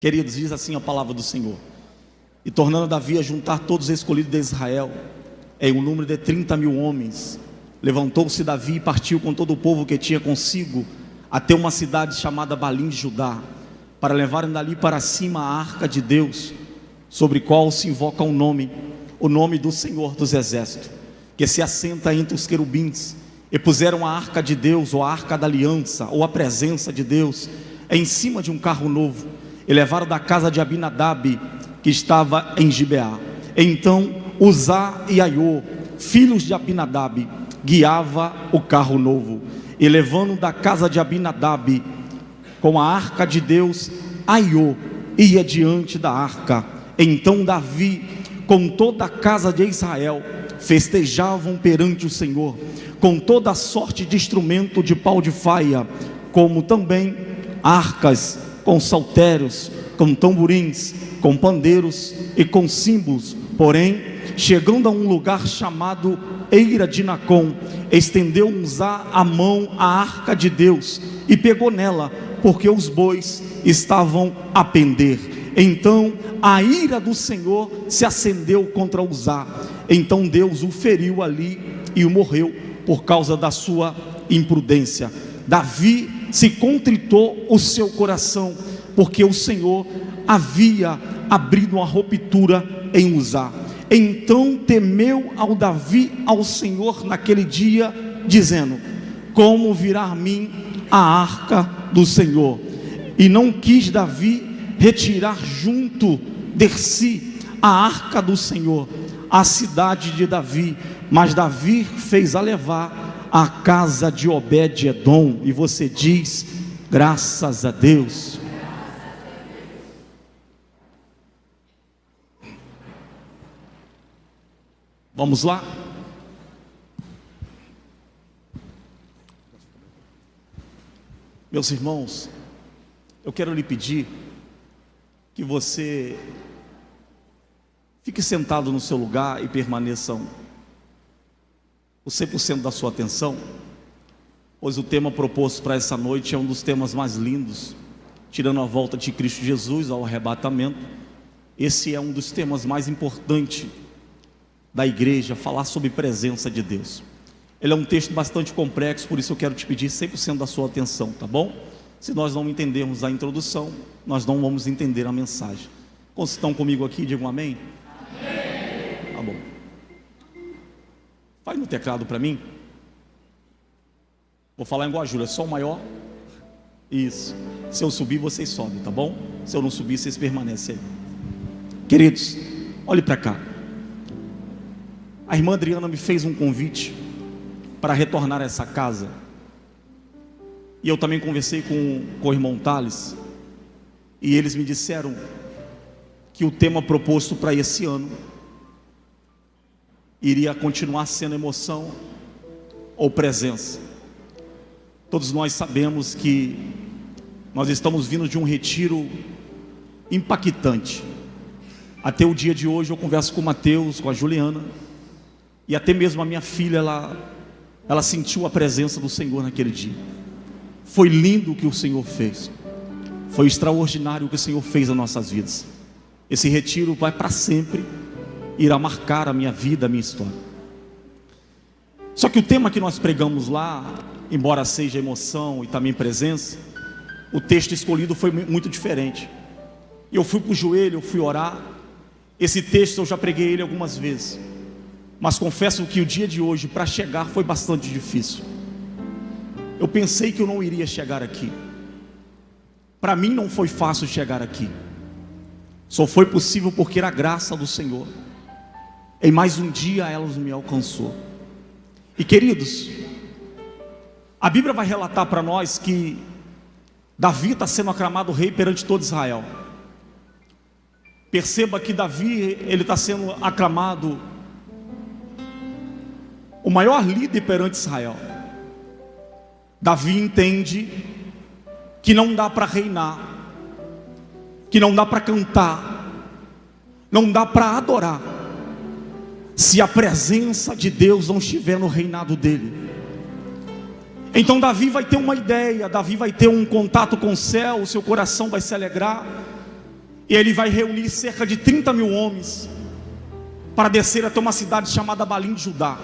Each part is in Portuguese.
Queridos, diz assim a palavra do Senhor: e tornando Davi a juntar todos os escolhidos de Israel, em um número de 30.000 homens, levantou-se Davi e partiu com todo o povo que tinha consigo, até uma cidade chamada Balim de Judá, para levarem dali para cima a arca de Deus, sobre qual se invoca o nome do Senhor dos Exércitos, que se assenta entre os querubins. E puseram a arca de Deus, ou a arca da aliança, ou a presença de Deus, em cima de um carro novo, e levaram da casa de Abinadab, que estava em Gibeá. Então Uzá e Aiô, filhos de Abinadab, guiava o carro novo, e levando da casa de Abinadab com a arca de Deus, Aiô ia diante da arca. Então Davi, com toda a casa de Israel, festejavam perante o Senhor, com toda a sorte de instrumento de pau de faia, como também harcas, com saltérios, com tamborins, com pandeiros e com símbolos. Porém, chegando a um lugar chamado Eira de Nacon, estendeu Uzá a mão à arca de Deus e pegou nela, porque os bois estavam a pender. Então a ira do Senhor se acendeu contra Uzá. Então Deus o feriu ali e o morreu por causa da sua imprudência. Davi se contritou o seu coração, porque o Senhor havia abrido uma ruptura em Uzá. Então temeu ao Davi ao Senhor naquele dia, dizendo: como virá a mim a arca do Senhor? E não quis Davi retirar junto de si a arca do Senhor, a cidade de Davi, mas Davi fez a levar à casa de Obed-edom. E você diz: graças a Deus. Vamos lá? Meus irmãos, eu quero lhe pedir que você fique sentado no seu lugar e permaneçam o 100% da sua atenção, pois o tema proposto para essa noite é um dos temas mais lindos, tirando a volta de Cristo Jesus ao arrebatamento. Esse é um dos temas mais importantes da igreja, falar sobre presença de Deus. Ele é um texto bastante complexo, por isso eu quero te pedir 100% da sua atenção, tá bom? Se nós não entendermos a introdução, nós não vamos entender a mensagem. Quantos estão comigo aqui, digam amém? Amém. Tá bom. Faz no teclado para mim. Vou falar igual a Júlia, só o maior. Isso. Se eu subir, vocês sobem, tá bom? Se eu não subir, vocês permanecem aí. Queridos, olhe para cá. A irmã Adriana me fez um convite para retornar a essa casa, e eu também conversei com o irmão Thales, e eles me disseram que o tema proposto para esse ano iria continuar sendo emoção ou presença. Todos nós sabemos que nós estamos vindo de um retiro impactante. Até o dia de hoje eu converso com o Mateus, com a Juliana, e até mesmo a minha filha, ela sentiu a presença do Senhor naquele dia. Foi lindo o que o Senhor fez, foi extraordinário o que o Senhor fez nas nossas vidas. Esse retiro vai para sempre, irá marcar a minha vida, a minha história. Só que o tema que nós pregamos lá, embora seja emoção e também presença, o texto escolhido foi muito diferente. Eu fui para o joelho, eu fui orar. Esse texto eu já preguei ele algumas vezes, mas confesso que o dia de hoje, para chegar, foi bastante difícil. Eu pensei que eu não iria chegar aqui. Para mim não foi fácil chegar aqui. Só foi possível porque era a graça do Senhor. Em mais um dia ela me alcançou. E queridos, a Bíblia vai relatar para nós que Davi está sendo aclamado rei perante todo Israel. Perceba que Davi, ele está sendo aclamado o maior líder perante Israel. Davi entende que não dá para reinar, que não dá para cantar, não dá para adorar, se a presença de Deus não estiver no reinado dele. Então Davi vai ter uma ideia, Davi vai ter um contato com o céu, o seu coração vai se alegrar, E ele vai reunir cerca de 30 mil homens para descer até uma cidade chamada Balim de Judá.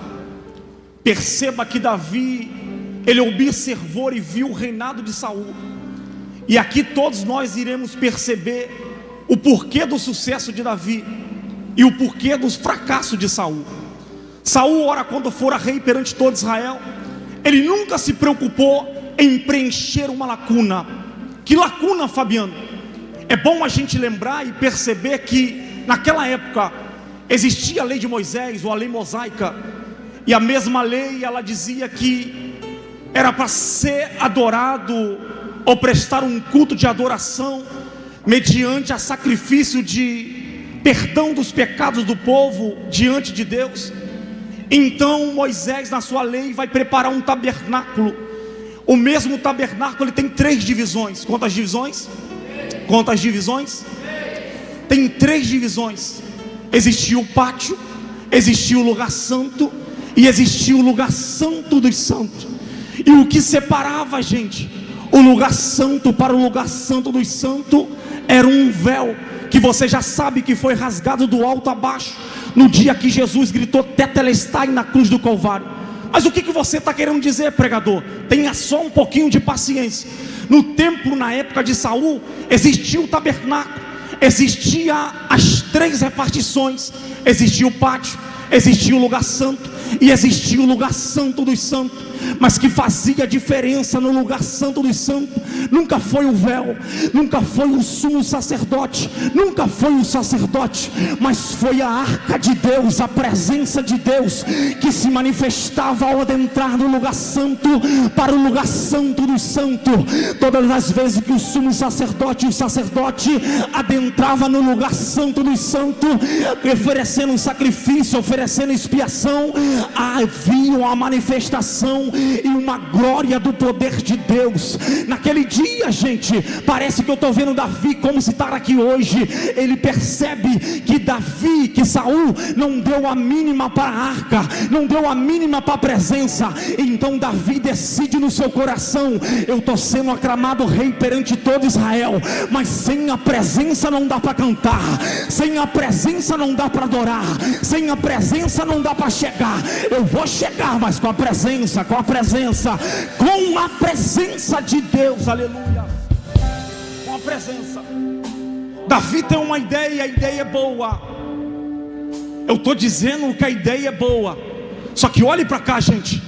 Perceba que Davi, ele observou e viu o reinado de Saul. E aqui todos nós iremos perceber o porquê do sucesso de Davi e o porquê dos fracassos de Saul. Saul, ora, quando fora rei perante todo Israel, ele nunca se preocupou em preencher uma lacuna. Que lacuna, Fabiano? É bom a gente lembrar e perceber que naquela época existia a lei de Moisés, ou a lei mosaica, e a mesma lei, ela dizia que era para ser adorado ou prestar um culto de adoração mediante a sacrifício de perdão dos pecados do povo diante de Deus. Então Moisés, na sua lei, vai preparar um tabernáculo. O mesmo tabernáculo, ele tem 3 divisões. Quantas divisões? Quantas divisões? Tem 3 divisões. Existia o pátio, existia o lugar santo e existia o lugar santo dos santos. E o que separava, gente, o lugar santo para o lugar santo dos santos, era um véu, que você já sabe que foi rasgado do alto a baixo, no dia que Jesus gritou Tetelestai na cruz do Calvário. Mas o que você está querendo dizer, pregador? Tenha só um pouquinho de paciência. No templo, na época de Saul, existia o tabernáculo, existia as 3 repartições, existia o pátio, existia o lugar santo e existia o lugar santo dos santos. Mas que fazia diferença no lugar santo dos santos nunca foi o véu, nunca foi o sumo sacerdote, nunca foi o sacerdote, mas foi a arca de Deus, a presença de Deus, que se manifestava ao adentrar no lugar santo para o lugar santo dos santos. Todas as vezes que o sumo sacerdote e o sacerdote adentrava no lugar santo dos santos, oferecendo um sacrifício, oferecendo expiação, havia uma manifestação e uma glória do poder de Deus. Naquele dia, gente, parece que eu estou vendo Davi como se está aqui hoje. Ele percebe que Saul não deu a mínima para a arca, não deu a mínima para a presença. Então Davi decide no seu coração: eu estou sendo aclamado rei perante todo Israel, mas sem a presença não dá para cantar, sem a presença não dá para adorar, sem a presença não dá para chegar. Eu vou chegar, mas com a presença de Deus, aleluia, com a presença. Davi tem uma ideia e a ideia é boa. Eu estou dizendo que a ideia é boa, só que olhe para cá, gente.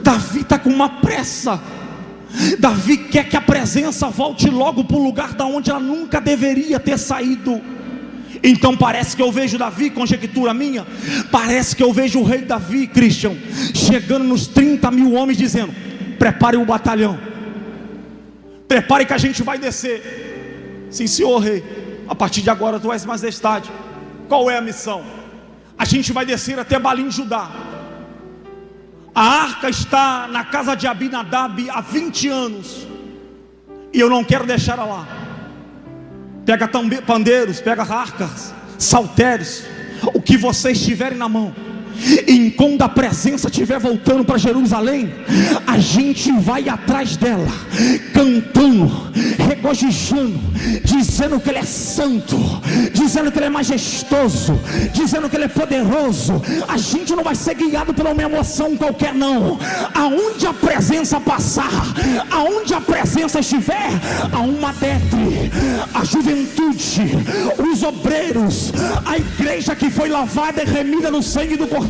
Davi está com uma pressa. Davi quer que a presença volte logo para o lugar da onde ela nunca deveria ter saído. Então parece que eu vejo Davi, conjectura minha, parece que eu vejo o rei Davi, Christian, chegando nos 30 mil homens dizendo: prepare o batalhão, prepare que a gente vai descer. Sim, senhor rei, a partir de agora tu és majestade. Qual é a missão? A gente vai descer até Balim de Judá. A arca está na casa de Abinadab há 20 anos e eu não quero deixar ela lá. Pega pandeiros, pega harcas, saltérios, o que vocês tiverem na mão. E quando a presença estiver voltando para Jerusalém, a gente vai atrás dela, cantando, regozijando, dizendo que Ele é santo, dizendo que Ele é majestoso, dizendo que Ele é poderoso. A gente não vai ser guiado pela uma emoção qualquer, não. Aonde a presença passar, aonde a presença estiver, há uma adepte, a juventude, os obreiros, a igreja que foi lavada e remida no sangue do Cordeiro,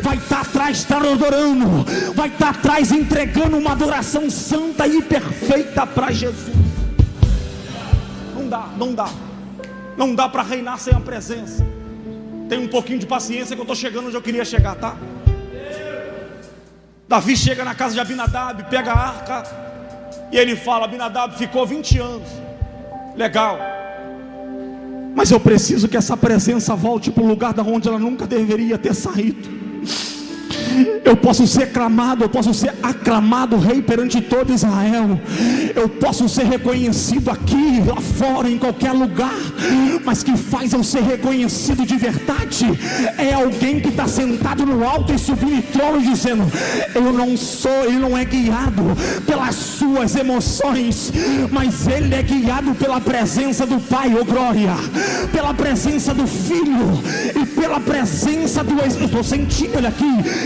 vai estar atrás, está adorando, vai estar atrás entregando uma adoração santa e perfeita para Jesus. Não dá para reinar sem a presença. Tem um pouquinho de paciência que eu estou chegando onde eu queria chegar, tá? Davi chega na casa de Abinadab, pega a arca e ele fala: Abinadab, ficou 20 anos, legal, mas eu preciso que essa presença volte para o lugar da onde ela nunca deveria ter saído. Eu posso ser aclamado, eu posso ser aclamado rei perante todo Israel. Eu posso ser reconhecido aqui, lá fora, em qualquer lugar. Mas que faz eu ser reconhecido de verdade é alguém que está sentado no alto e subindo trono, dizendo: eu não sou, ele não é guiado pelas suas emoções, mas ele é guiado pela presença do Pai, oh glória, pela presença do Filho e pela presença do eu estou sentindo ele aqui,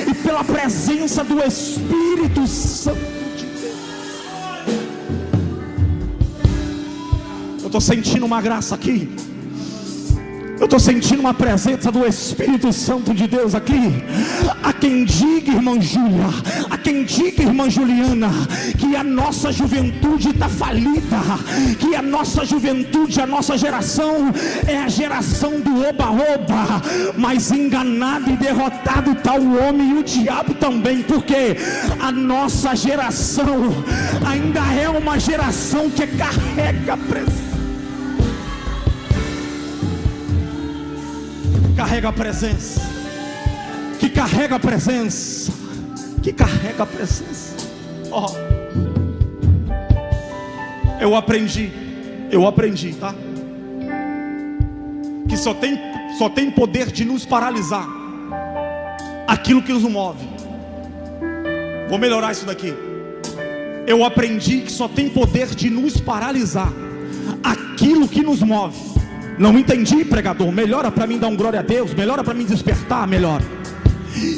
e pela presença do Espírito Santo de Deus. Eu estou sentindo uma graça aqui. Eu estou sentindo uma presença do Espírito Santo de Deus aqui. A quem diga, irmã Júlia, a quem diga, irmã Juliana, que a nossa juventude está falida, que a nossa juventude, a nossa geração é a geração do oba-oba, mas enganado e derrotado está o homem e o diabo também, porque a nossa geração ainda é uma geração que carrega presença. Carrega a presença, que carrega a presença, que carrega a presença. Oh, eu aprendi, tá? Que só tem poder de nos paralisar aquilo que nos move. Vou melhorar isso daqui. Eu aprendi que só tem poder de nos paralisar aquilo que nos move. Não entendi, pregador? Melhora para mim, dar um glória a Deus. Melhora para mim despertar, melhora.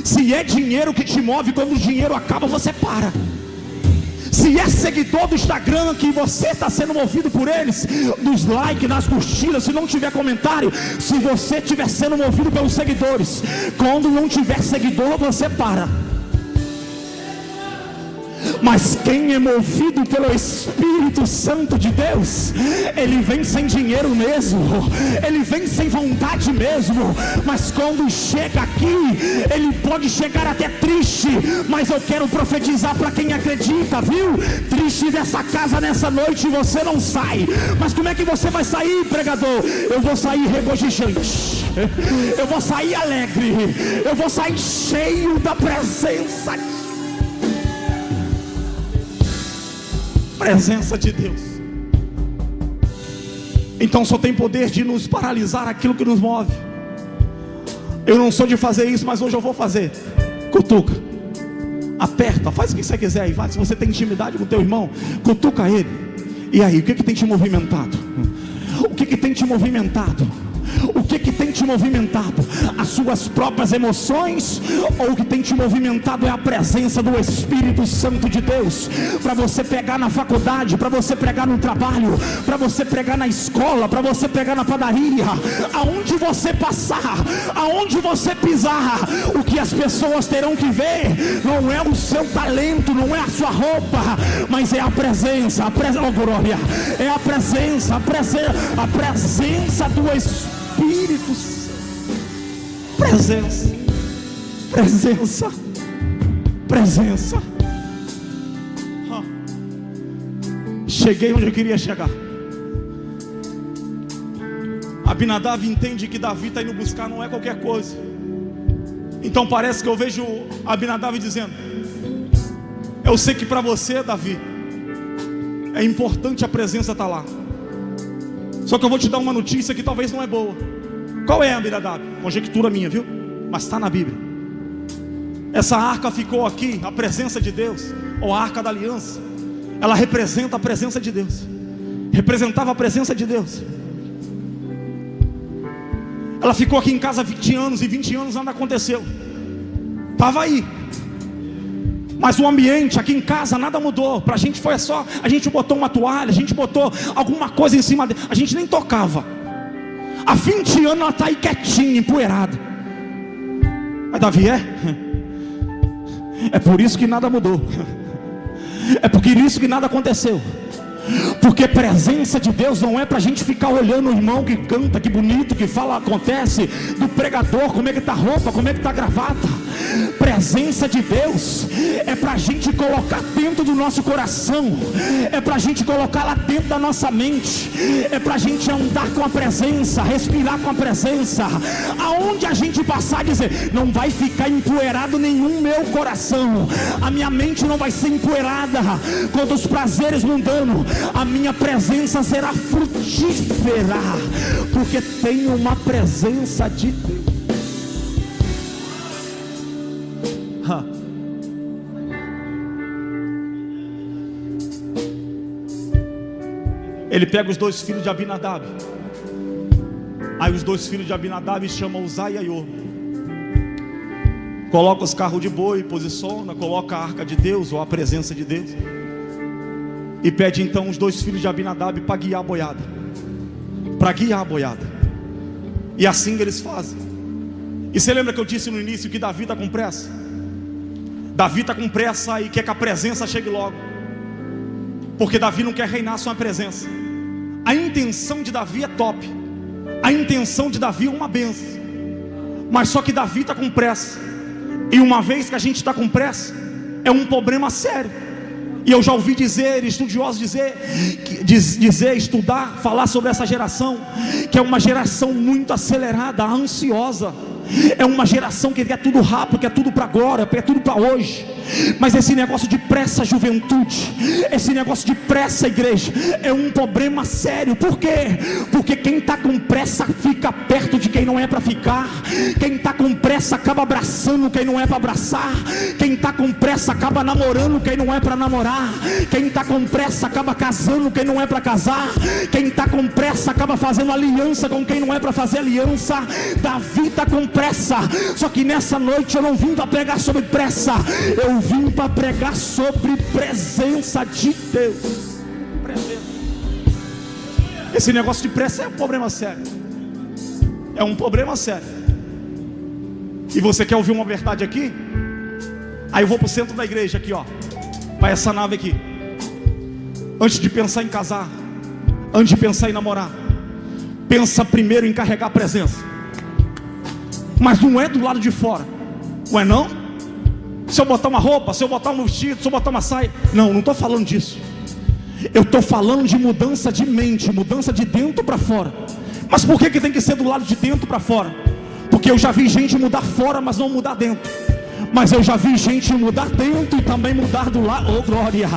Se é dinheiro que te move, quando o dinheiro acaba, você para. Se é seguidor do Instagram, que você está sendo movido por eles, dos likes, nas curtidas, se não tiver comentário, se você estiver sendo movido pelos seguidores, quando não tiver seguidor, você para. Mas quem é movido pelo Espírito Santo de Deus, ele vem sem dinheiro mesmo, ele vem sem vontade mesmo, mas quando chega aqui, ele pode chegar até triste, mas eu quero profetizar para quem acredita, viu? Triste dessa casa nessa noite você não sai. Mas como é que você vai sair, pregador? Eu vou sair regozijante, eu vou sair alegre, eu vou sair cheio da presença de Deus. Então só tem poder de nos paralisar aquilo que nos move. Eu não sou de fazer isso, mas hoje eu vou fazer. Cutuca, aperta, faz o que você quiser aí, vai. Se você tem intimidade com teu irmão, cutuca ele. E aí, o que tem te movimentado? O que tem te movimentado? O que tem te movimentado? As suas próprias emoções? Ou o que tem te movimentado é a presença do Espírito Santo de Deus? Para você pegar na faculdade, para você pregar no trabalho, para você pregar na escola, para você pregar na padaria, aonde você passar, aonde você pisar, o que as pessoas terão que ver não é o seu talento, não é a sua roupa, mas é a presença, oh, glória, é a presença do Espírito Santo. Presença. Cheguei onde eu queria chegar. Abinadab entende que Davi está indo buscar não é qualquer coisa. Então parece que eu vejo Abinadab dizendo: eu sei que para você, Davi, é importante a presença estar lá. Só que eu vou te dar uma notícia que talvez não é boa. Qual é, Abinadab? Conjectura minha, viu? Mas está na Bíblia. Essa arca ficou aqui, a presença de Deus, ou a arca da aliança. Ela representa a presença de Deus. Representava a presença de Deus. Ela ficou aqui em casa 20 anos, e 20 anos nada aconteceu. Estava aí. Mas o ambiente aqui em casa nada mudou. Para a gente foi só, a gente botou uma toalha, a gente botou alguma coisa em cima dele, a gente nem tocava. Há 20 anos ela está aí quietinha, empoeirada. Mas Davi é por isso que nada mudou. É por isso que nada aconteceu. Porque presença de Deus não é para a gente ficar olhando o irmão que canta, que bonito, que fala, acontece, do pregador, como é que está a roupa, como é que está a gravata. Presença de Deus é para a gente colocar dentro do nosso coração, é para a gente colocar lá dentro da nossa mente, é para a gente andar com a presença, respirar com a presença. Aonde a gente passar, dizer: não vai ficar empoeirado nenhum meu coração, a minha mente não vai ser empoeirada com os prazeres mundanos, a minha presença será frutífera, porque tem uma presença de Deus. Ele pega os dois filhos de Abinadab. Aí os dois filhos de Abinadab chamam Uzá e Aiô. Coloca os carros de boi, posiciona, coloca a arca de Deus, ou a presença de Deus, e pede então os dois filhos de Abinadab para guiar a boiada. Para guiar a boiada. E assim eles fazem. E você lembra que eu disse no início que Davi está com pressa? Davi está com pressa e quer que a presença chegue logo, porque Davi não quer reinar só a presença. A intenção de Davi é top, a intenção de Davi é uma benção, mas só que Davi está com pressa. E uma vez que a gente está com pressa, é um problema sério. E eu já ouvi dizer, estudiosos estudar, falar sobre essa geração, que é uma geração muito acelerada, ansiosa. É uma geração que quer tudo rápido, quer tudo para agora, quer tudo para hoje. Mas esse negócio de pressa, juventude, esse negócio de pressa, igreja, é um problema sério. Por quê? Porque quem está com pressa fica perto de quem não é para ficar. Quem está com pressa acaba abraçando quem não é para abraçar. Quem está com pressa acaba namorando quem não é para namorar. Quem está com pressa acaba casando quem não é para casar. Quem está com pressa acaba fazendo aliança com quem não é para fazer aliança. Davi está com pressa. Só que nessa noite eu não vim para pregar sobre pressa, eu vim para pregar sobre presença de Deus. Presença. Esse negócio de pressa é um problema sério. É um problema sério. E você quer ouvir uma verdade aqui? Aí eu vou para o centro da igreja aqui, ó, para essa nave aqui. Antes de pensar em casar, antes de pensar em namorar, pensa primeiro em carregar a presença. Mas não é do lado de fora. Não é não? Se eu botar uma roupa, se eu botar um vestido, se eu botar uma saia. Não estou falando disso. Eu estou falando de mudança de mente, mudança de dentro para fora. Mas por que tem que ser do lado de dentro para fora? Porque eu já vi gente mudar fora, mas não mudar dentro. Mas eu já vi gente mudar dentro e também mudar do lado, oh glória,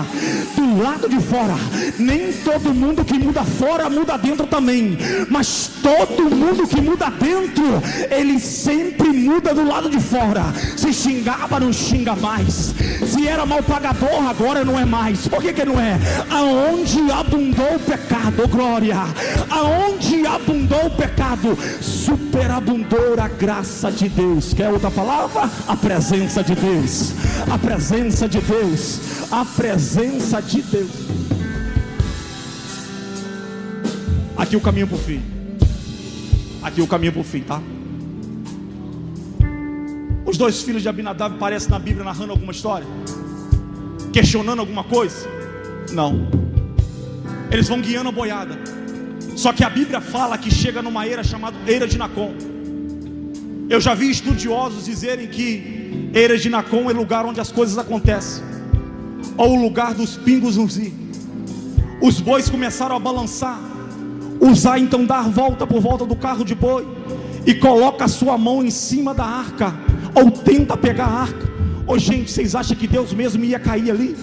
do lado de fora. Nem todo mundo que muda fora muda dentro também, mas todo mundo que muda dentro, ele sempre muda do lado de fora. Se xingava, não xinga mais. Se era mal pagador, agora não é mais. Por que não é? Aonde abundou o pecado, oh glória, aonde abundou o pecado, superabundou a graça de Deus. Quer outra palavra? A presença de Deus, a presença de Deus, a presença de Deus. Aqui o caminho para o fim. Aqui o caminho para o fim, tá? Os dois filhos de Abinadab aparecem na Bíblia narrando alguma história, questionando alguma coisa? Não. Eles vão guiando a boiada. Só que a Bíblia fala que chega numa eira chamada Eira de Nacon. Eu já vi estudiosos dizerem que Eira de Nacon é o lugar onde as coisas acontecem, ou o lugar dos pingos nos i. Os bois começaram a balançar. Uzá então dá a volta por volta do carro de boi e coloca a sua mão em cima da arca, ou tenta pegar a arca. Ô gente, vocês acham que Deus mesmo ia cair ali?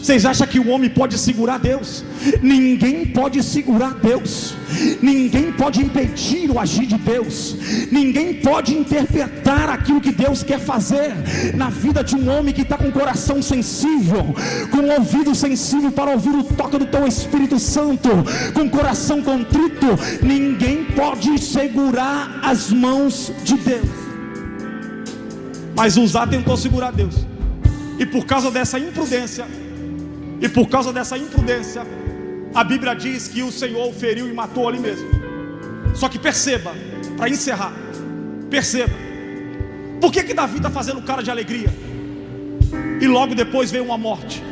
Vocês acham que o homem pode segurar Deus? Ninguém pode segurar Deus. Ninguém pode impedir o agir de Deus. Ninguém pode interpretar aquilo que Deus quer fazer na vida de um homem que está com o coração sensível, com o ouvido sensível para ouvir o toque do teu Espírito Santo, com o coração contrito. Ninguém pode segurar as mãos de Deus. Mas Uzá tentou segurar Deus, e por causa dessa imprudência, a Bíblia diz que o Senhor o feriu e matou ali mesmo. Só que perceba, para encerrar, perceba, por que Davi está fazendo cara de alegria e logo depois veio uma morte?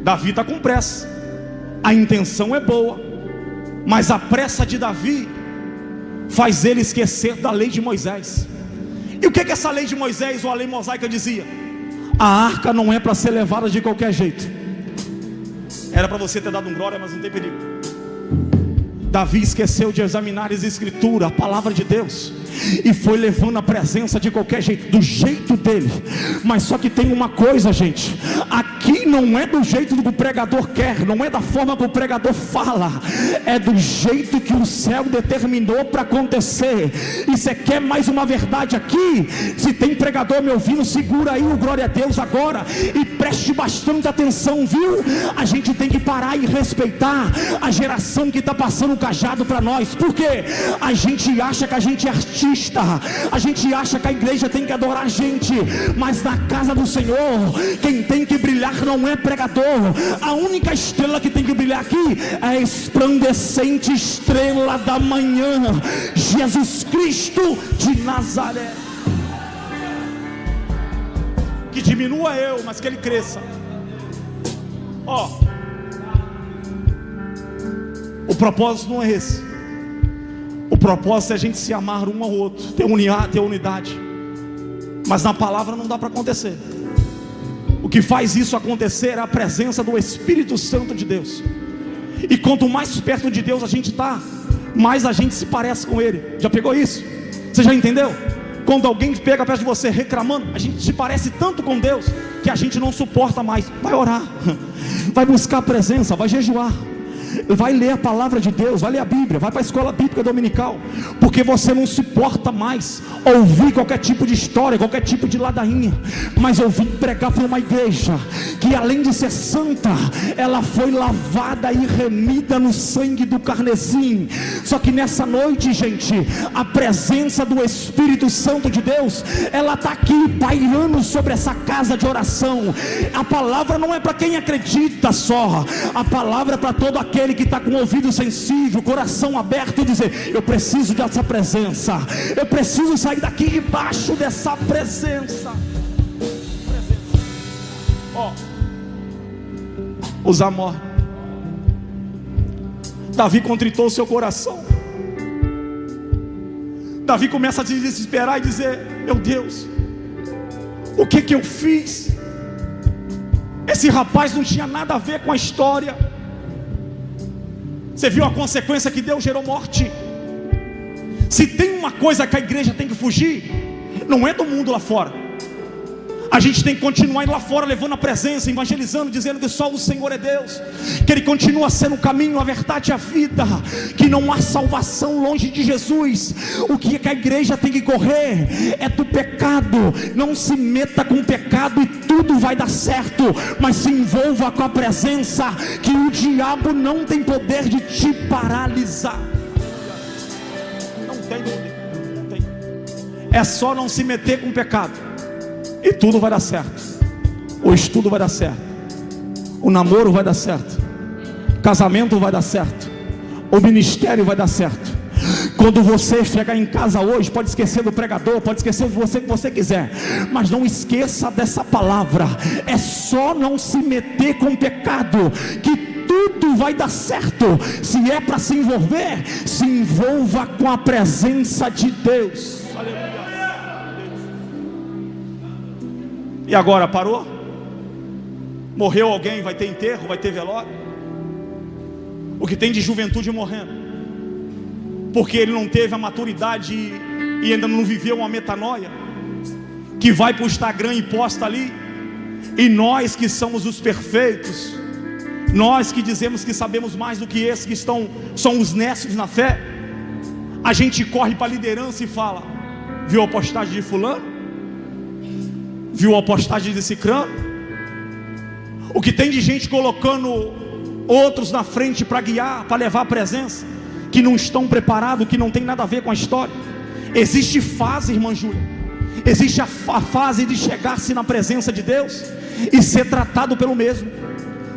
Davi está com pressa, a intenção é boa, mas a pressa de Davi faz ele esquecer da lei de Moisés. E o que essa lei de Moisés, ou a lei mosaica, dizia? A arca não é para ser levada de qualquer jeito. Era para você ter dado um glória, mas não tem perigo. Davi esqueceu de examinar as escrituras, a palavra de Deus, e foi levando a presença de qualquer jeito, do jeito dele. Mas só que tem uma coisa, gente, aqui não é do jeito que o pregador quer, não é da forma que o pregador fala, é do jeito que o céu determinou para acontecer. E você quer mais uma verdade aqui? Se tem pregador me ouvindo, segura aí o glória a Deus agora e preste bastante atenção, viu? A gente tem que parar e respeitar a geração que está passando o cajado para nós, porque a gente acha que a gente é artista, a gente acha que a igreja tem que adorar a gente, mas na casa do Senhor quem tem que brilhar não é pregador. A única estrela que tem que brilhar aqui é a resplandecente estrela da manhã, Jesus Cristo de Nazaré. Que diminua eu, mas que ele cresça. O propósito não é esse. O propósito é a gente se amar um ao outro, ter unidade. Mas na palavra não dá para acontecer. O que faz isso acontecer é a presença do Espírito Santo de Deus. E quanto mais perto de Deus a gente está, mais a gente se parece com Ele. Já pegou isso? Você já entendeu? Quando alguém pega perto de você reclamando, a gente se parece tanto com Deus que a gente não suporta mais. Vai orar, vai buscar a presença, vai jejuar, vai ler a palavra de Deus, vai ler a Bíblia, vai para a escola bíblica dominical, porque você não suporta mais ouvir qualquer tipo de história, qualquer tipo de ladainha. Mas eu vim pregar para uma igreja que, além de ser santa, ela foi lavada e remida no sangue do carnesim. Só que nessa noite, gente, a presença do Espírito Santo de Deus, ela está aqui pairando sobre essa casa de oração. A palavra não é para quem acredita só, a palavra é para todo aquele que está com o ouvido sensível, coração aberto, e dizer: eu preciso dessa presença, eu preciso sair daqui debaixo dessa presença. Os amor. Davi contritou o seu coração. Davi começa a se desesperar e dizer: meu Deus, o que eu fiz? Esse rapaz não tinha nada a ver com a história. Você viu a consequência que Deus gerou? Morte. Se tem uma coisa que a igreja tem que fugir, não é do mundo lá fora. A gente tem que continuar indo lá fora, levando a presença, evangelizando, dizendo que só o Senhor é Deus, que Ele continua sendo o caminho, a verdade e a vida, que não há salvação longe de Jesus. O que a igreja tem que correr é do pecado. Não se meta com o pecado e tudo vai dar certo, mas se envolva com a presença, que o diabo não tem poder de te paralisar. Não tem poder, não tem. É só não se meter com o pecado e tudo vai dar certo. O estudo vai dar certo, o namoro vai dar certo, o casamento vai dar certo, o ministério vai dar certo. Quando você chegar em casa hoje, pode esquecer do pregador, pode esquecer de você que você quiser, mas não esqueça dessa palavra. É só não se meter com o pecado, que tudo vai dar certo. Se é para se envolver, se envolva com a presença de Deus. Aleluia. E agora parou? Morreu alguém, vai ter enterro, vai ter velório. O que tem de juventude morrendo, porque ele não teve a maturidade e ainda não viveu uma metanoia, que vai para o Instagram e posta ali. E nós que somos os perfeitos, nós que dizemos que sabemos mais do que esses que são os nécios na fé, a gente corre para a liderança e fala: viu a postagem de fulano? Viu a postagem de cicrano? O que tem de gente colocando outros na frente para guiar, para levar a presença, que não estão preparados, que não tem nada a ver com a história. Existe fase, irmã Júlia, existe a fase de chegar-se na presença de Deus e ser tratado pelo mesmo.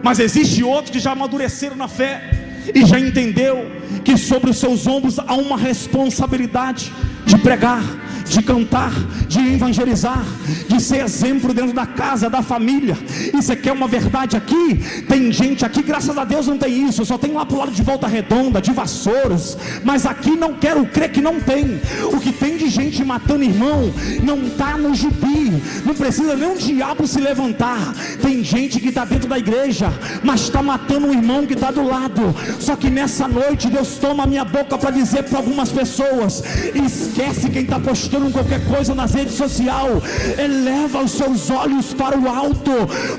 Mas existe outros que já amadureceram na fé e já entendeu que sobre os seus ombros há uma responsabilidade de pregar, de cantar, de evangelizar, de ser exemplo dentro da casa, da família. Isso aqui é uma verdade aqui. Tem gente aqui, graças a Deus não tem isso, só tem lá pro lado de Volta Redonda, de Vassouras, mas aqui não quero crer que não tem. O que tem de gente matando irmão, não está no Jubi, não precisa nem um diabo se levantar. Tem gente que está dentro da igreja, mas está matando um irmão que está do lado. Só que nessa noite Deus toma a minha boca para dizer para algumas pessoas: esquece quem está postando qualquer coisa nas redes sociais, eleva os seus olhos para o alto,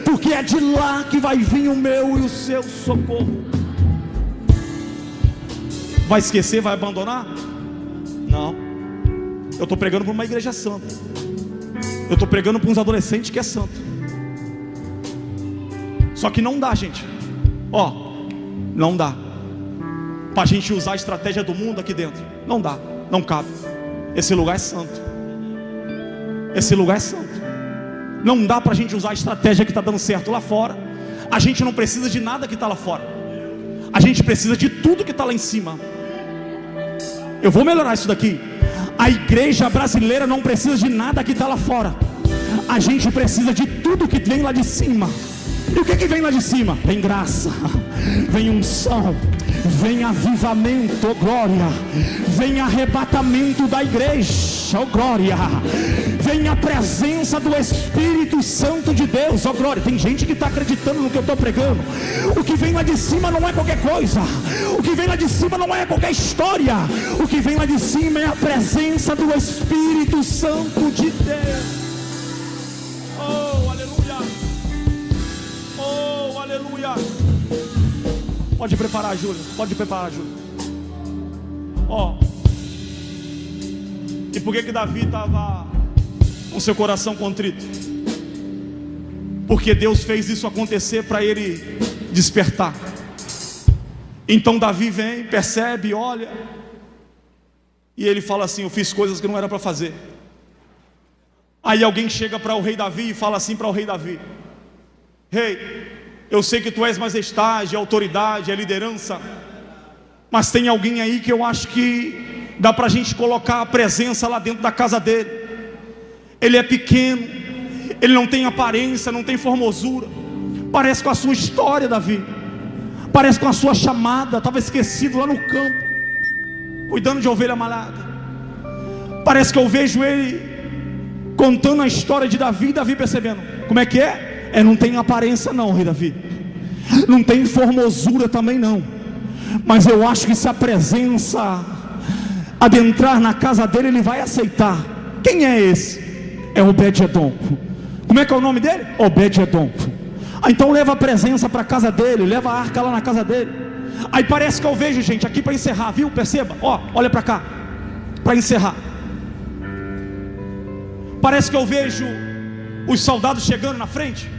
porque é de lá que vai vir o meu e o seu socorro. Vai esquecer, vai abandonar? Não. Eu estou pregando para uma igreja santa. Eu estou pregando para uns adolescentes que é santo. Só que não dá, gente. Não dá para a gente usar a estratégia do mundo aqui dentro. Não dá, não cabe. Esse lugar é santo. Esse lugar é santo. Não dá para a gente usar a estratégia que está dando certo lá fora. A gente não precisa de nada que está lá fora. A gente precisa de tudo que está lá em cima. Eu vou melhorar isso daqui. A igreja brasileira não precisa de nada que está lá fora. A gente precisa de tudo que vem lá de cima. E o que vem lá de cima? Vem graça, vem unção, vem avivamento, oh glória. Vem arrebatamento da igreja, oh glória. Vem a presença do Espírito Santo de Deus, oh glória. Tem gente que está acreditando no que eu estou pregando. O que vem lá de cima não é qualquer coisa. O que vem lá de cima não é qualquer história. O que vem lá de cima é a presença do Espírito Santo de Deus. Aleluia. Pode preparar, Júlio. Pode preparar, Júlio. E por que Davi estava com seu coração contrito? Porque Deus fez isso acontecer para ele despertar. Então Davi vem, percebe, olha, e ele fala assim: eu fiz coisas que não era para fazer. Aí alguém chega para o rei Davi e fala assim para o rei Davi: rei, eu sei que tu és majestade, autoridade, é liderança, mas tem alguém aí que eu acho que dá para a gente colocar a presença lá dentro da casa dele. Ele é pequeno, ele não tem aparência, não tem formosura, parece com a sua história, Davi, parece com a sua chamada. Estava esquecido lá no campo, cuidando de ovelha malhada. Parece que eu vejo ele contando a história de Davi, Davi percebendo, como é que é? Não tem aparência não, rei Davi, não tem formosura também não, mas eu acho que se a presença adentrar na casa dele, ele vai aceitar. Quem é esse? É Obed-edom. Como é que é o nome dele? Obed-edom. Então leva a presença para a casa dele, leva a arca lá na casa dele. Aí parece que eu vejo, gente, aqui para encerrar, viu? Perceba, olha para cá, para encerrar. Parece que eu vejo os soldados chegando na frente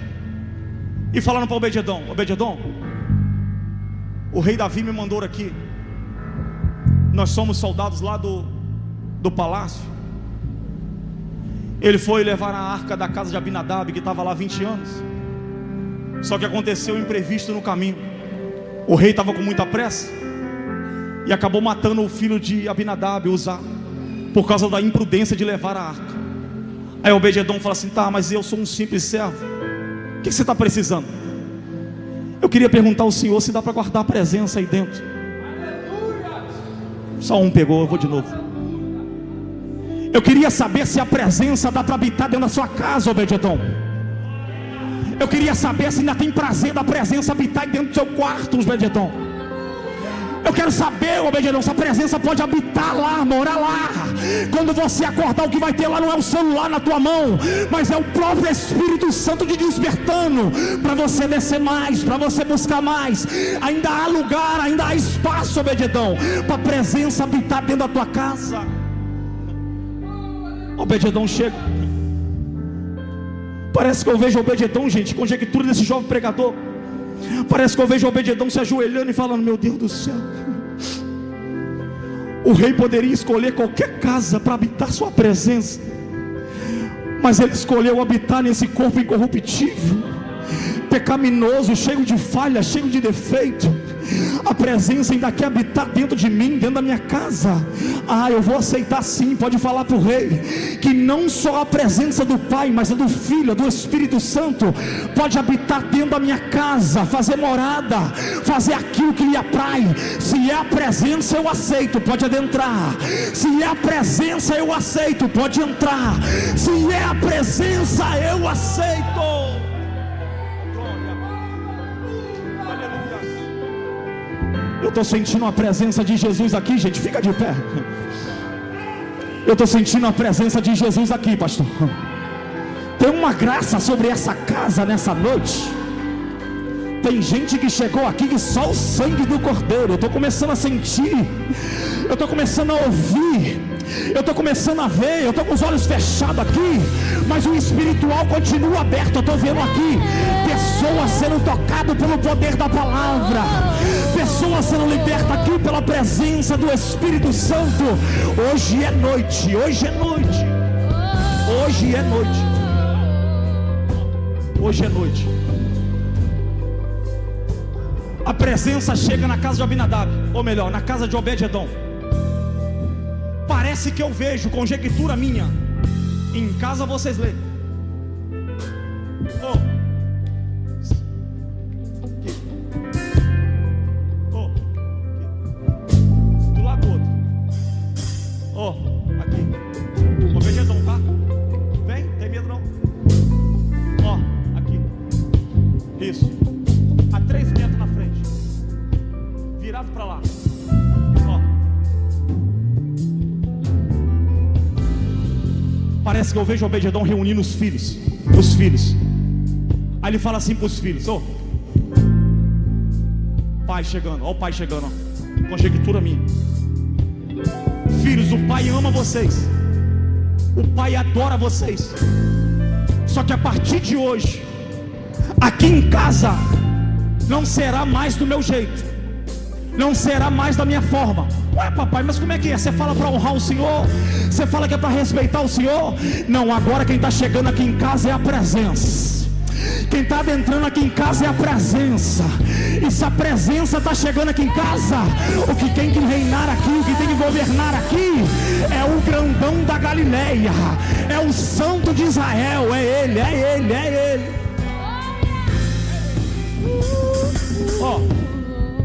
e falando para Obed-edom: Obed-edom, o rei Davi me mandou aqui. Nós somos soldados lá do palácio. Ele foi levar a arca da casa de Abinadab, que estava lá há 20 anos. Só que aconteceu um imprevisto no caminho. O rei estava com muita pressa e acabou matando o filho de Abinadab, Uzá, por causa da imprudência de levar a arca. Aí Obed-edom fala assim: tá, mas eu sou um simples servo, o que você está precisando? Eu queria perguntar ao Senhor se dá para guardar a presença aí dentro. Só um pegou, eu vou de novo. Eu queria saber se a presença dá para habitar dentro da sua casa, Obed-edom. Eu queria saber se ainda tem prazer da presença habitar dentro do seu quarto, Obed-edom. Eu quero saber, Obed-edom, se a presença pode habitar lá, morar lá. Quando você acordar, o que vai ter lá não é o celular na tua mão, mas é o próprio Espírito Santo te despertando, para você descer mais, para você buscar mais. Ainda há lugar, ainda há espaço, Obed-edom, para a presença habitar dentro da tua casa. Obed-edom chega. Parece que eu vejo Obed-edom, gente, conjectura desse jovem pregador. Parece que eu vejo Obed-edom se ajoelhando e falando: meu Deus do céu, o rei poderia escolher qualquer casa para habitar sua presença, mas ele escolheu habitar nesse corpo incorruptível, pecaminoso, cheio de falha, cheio de defeito. a presença ainda quer habitar dentro de mim, dentro da minha casa, eu vou aceitar sim. Pode falar para o rei, que não só a presença do Pai, mas a do Filho, do Espírito Santo, pode habitar dentro da minha casa, fazer morada, fazer aquilo que lhe aprai. Se é a presença, eu aceito, pode adentrar. Se é a presença, eu aceito, pode entrar. Se é a presença, eu aceito. Eu estou sentindo a presença de Jesus aqui, gente. Fica de pé. Eu estou sentindo a presença de Jesus aqui, pastor. Tem uma graça sobre essa casa nessa noite. Tem gente que chegou aqui que só o sangue do Cordeiro. Eu estou começando a sentir, eu estou começando a ouvir, eu estou começando a ver. Eu estou com os olhos fechados aqui, mas o espiritual continua aberto. Eu estou vendo aqui pessoas sendo tocadas pelo poder da palavra, pessoas sendo libertas aqui pela presença do Espírito Santo. Hoje é noite, hoje é noite, hoje é noite, hoje é noite. A presença chega na casa de Abinadab, ou melhor, na casa de Obed-edom. Parece que eu vejo, conjectura minha. Em casa vocês lêem. Aqui. Aqui. Do lado do outro. Aqui. Obed-edom, tá? Vem, tem medo não? Aqui. Isso. A 3 metros na frente, virado para lá. Parece que eu vejo Obed-edom reunindo os filhos. Aí ele fala assim para os filhos: pai chegando, o pai chegando, conjectura minha. Filhos, o pai ama vocês, o pai adora vocês. Só que a partir de hoje, aqui em casa, não será mais do meu jeito, não será mais da minha forma. Ué, papai, mas como é que é? Você fala para honrar o Senhor? Você fala que é para respeitar o Senhor? Não, agora quem está chegando aqui em casa é a presença. Quem está adentrando aqui em casa é a presença. E se a presença está chegando aqui em casa, o que tem que reinar aqui, o que tem que governar aqui, é o grandão da Galileia, é o santo de Israel, é ele, é ele, é ele.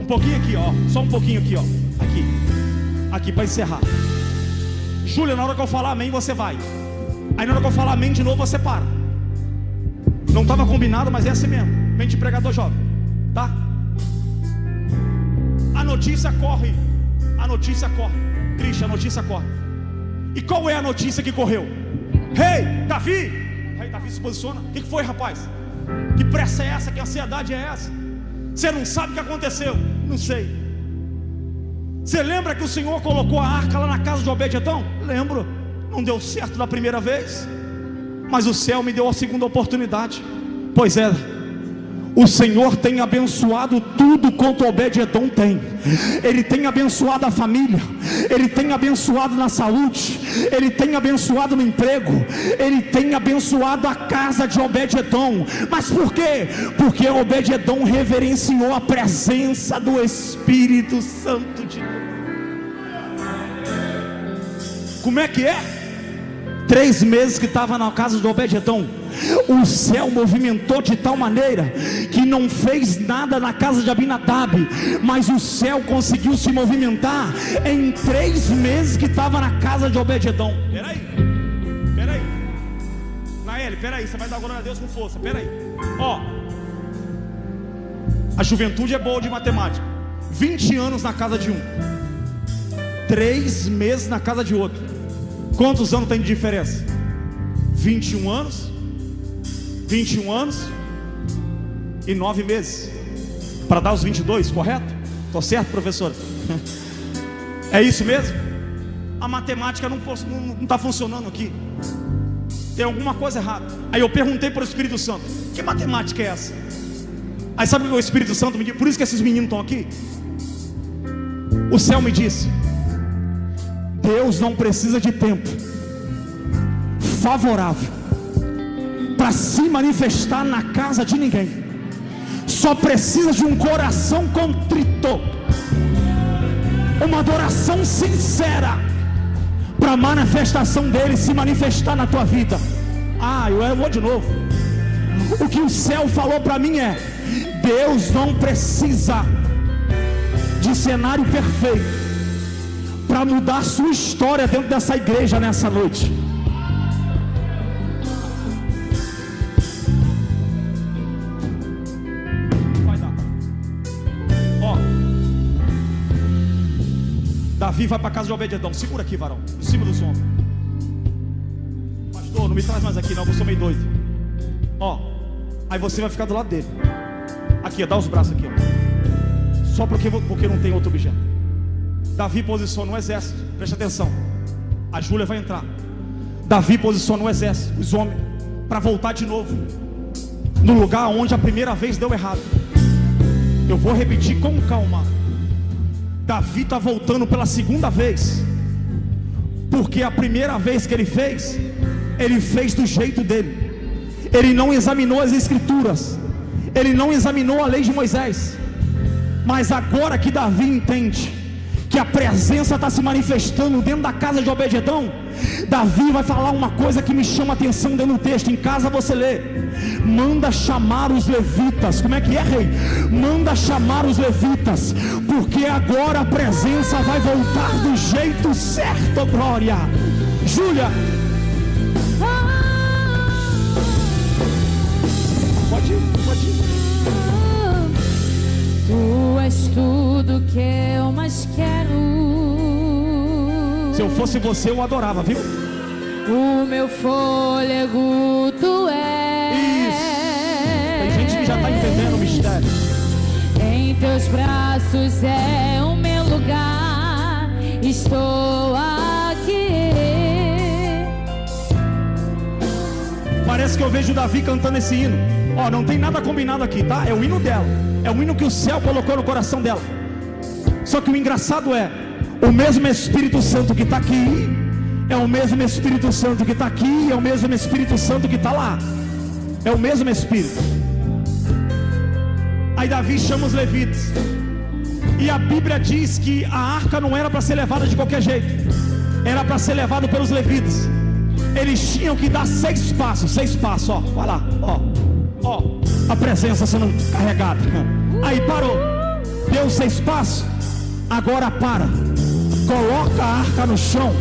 Um pouquinho aqui, só um pouquinho aqui, aqui para encerrar. Júlia, na hora que eu falar amém, você vai. Aí na hora que eu falar amém de novo, você para. Não estava combinado, mas é assim mesmo. Mente de pregador jovem, tá? A notícia corre, Cristian, a notícia corre. E qual é a notícia que correu? Rei Davi se posiciona. O que foi, rapaz? Que pressa é essa? Que ansiedade é essa? Você não sabe o que aconteceu? Não sei. Você lembra que o Senhor colocou a arca lá na casa de Obed-edom? Lembro. Não deu certo da primeira vez, mas o céu me deu a segunda oportunidade. Pois é, o Senhor tem abençoado tudo quanto Obed-edom tem. Ele tem abençoado a família, Ele tem abençoado na saúde, Ele tem abençoado no emprego, Ele tem abençoado a casa de Obed-edom. Mas por quê? Porque Obed-edom reverenciou a presença do Espírito Santo de Deus. Como é que é? 3 meses que estava na casa de Obed-edom, o céu movimentou de tal maneira que não fez nada na casa de Abinadab, mas o céu conseguiu se movimentar em 3 meses que estava na casa de Obed-edom. Peraí, Naeli, peraí, você vai dar glória a Deus com força, peraí. A juventude é boa de matemática. 20 anos na casa de um, 3 meses na casa de outro. Quantos anos tem de diferença? 21 anos e 9 meses, para dar os 22, correto? Estou certo, professora? É isso mesmo? A matemática não está funcionando aqui. Tem alguma coisa errada. Aí eu perguntei para o Espírito Santo: que matemática é essa? Aí sabe o que o Espírito Santo me disse? Por isso que esses meninos estão aqui. O céu me disse: Deus não precisa de tempo favorável para se manifestar na casa de ninguém. só precisa de um coração contrito, uma adoração sincera, para a manifestação dele se manifestar na tua vida. Eu vou de novo. O que o céu falou para mim é: Deus não precisa de cenário perfeito para mudar a sua história dentro dessa igreja nessa noite. Vai dar. Davi vai para casa de Obed-edom. Segura aqui, varão, em cima dos ombros. Pastor, não me traz mais aqui não, eu sou meio doido. Aí você vai ficar do lado dele. Aqui, dá os braços aqui, só porque não tem outro objeto. Davi posiciona um exército, preste atenção. A Júlia vai entrar. Davi posiciona um exército, os homens, para voltar de novo no lugar onde a primeira vez deu errado. Eu vou repetir com calma. Davi está voltando pela segunda vez, porque a primeira vez que ele fez do jeito dele. Ele não examinou as escrituras, ele não examinou a lei de Moisés. Mas agora que Davi entende que a presença está se manifestando dentro da casa de Obed-edom, Davi vai falar uma coisa que me chama a atenção dentro do texto. Em casa você lê: manda chamar os levitas. Como é que é, rei? Manda chamar os levitas, porque agora a presença vai voltar do jeito certo. Glória. Júlia, pode ir. Tu és tudo que eu mais quero. Se eu fosse você, eu adorava, viu? O meu fôlego tu és. Isso. Tem gente que já está entendendo o mistério. Em teus braços é o meu lugar. Estou aqui. Parece que eu vejo Davi cantando esse hino. Não tem nada combinado aqui, tá? É o hino dela. É o hino que o céu colocou no coração dela. Só que o engraçado é: o mesmo Espírito Santo que está aqui é o mesmo Espírito Santo que está aqui, é o mesmo Espírito Santo que está lá. É o mesmo Espírito. Aí Davi chama os levitas, e a Bíblia diz que a arca não era para ser levada de qualquer jeito, era para ser levada pelos levitas. Eles tinham que dar 6 passos. Vai lá, a presença sendo carregada. Aí parou, deu 6 passos. Agora para, coloca a arca no chão,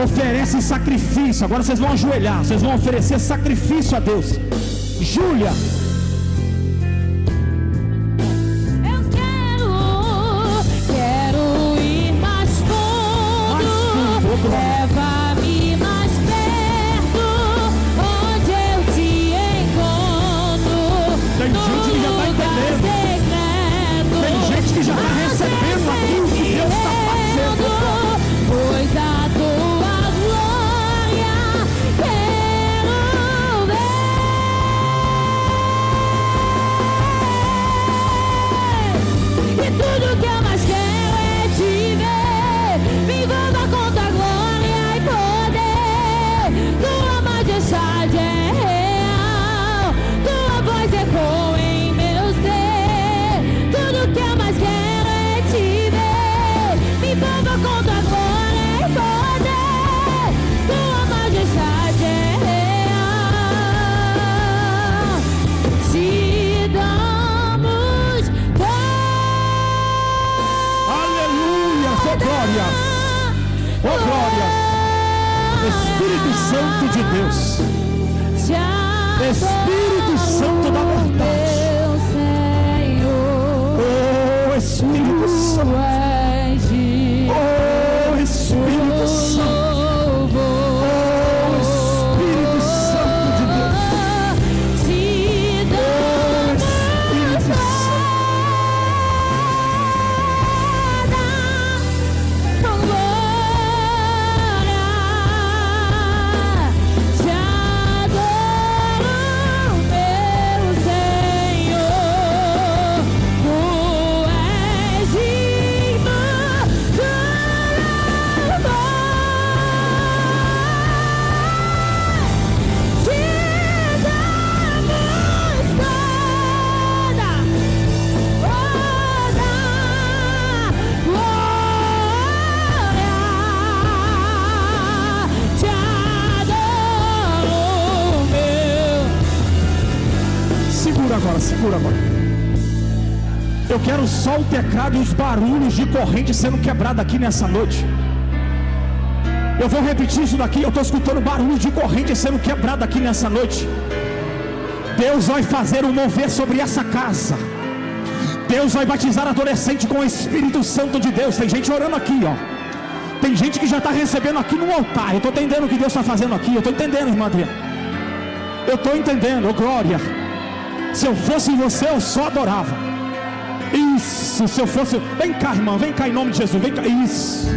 oferece sacrifício. Agora vocês vão ajoelhar, vocês vão oferecer sacrifício a Deus. Júlia, quero ir mais fundo. Leva-me mais perto, onde eu te encontro. Tem gente que já está entendendo. Tem gente que já está recebendo aquilo que Deus está fazendo. Pois a tua glória quero ver. E tudo que eu mais quero é te ver. Me envolva com tua glória e poder. Tua majestade é real, tua voz ecoa em meu ser. Tudo que eu mais quero é te ver. Me envolva com tua glória e poder. Tua majestade é real. Te damos Aleluia, oh glória, Espírito Santo de Deus, Espírito Santo da verdade, oh Espírito Santo, oh Espírito Santo, oh Espírito Santo de Deus, oh Espírito Santo. agora. Eu quero só o teclado e os barulhos de corrente sendo quebrado aqui nessa noite. Eu vou repetir isso daqui. Eu estou escutando barulho de corrente sendo quebrado aqui nessa noite. Deus vai fazer um mover sobre essa casa. Deus vai batizar adolescente com o Espírito Santo de Deus. Tem gente orando aqui, ó. Tem gente que já está recebendo aqui no altar. Eu estou entendendo o que Deus está fazendo aqui. Eu estou entendendo, irmã Adriana. Eu estou entendendo, glória. Se eu fosse você, eu só adorava. Isso, se eu fosse. Vem cá, irmã, vem cá em nome de Jesus. Vem cá, isso.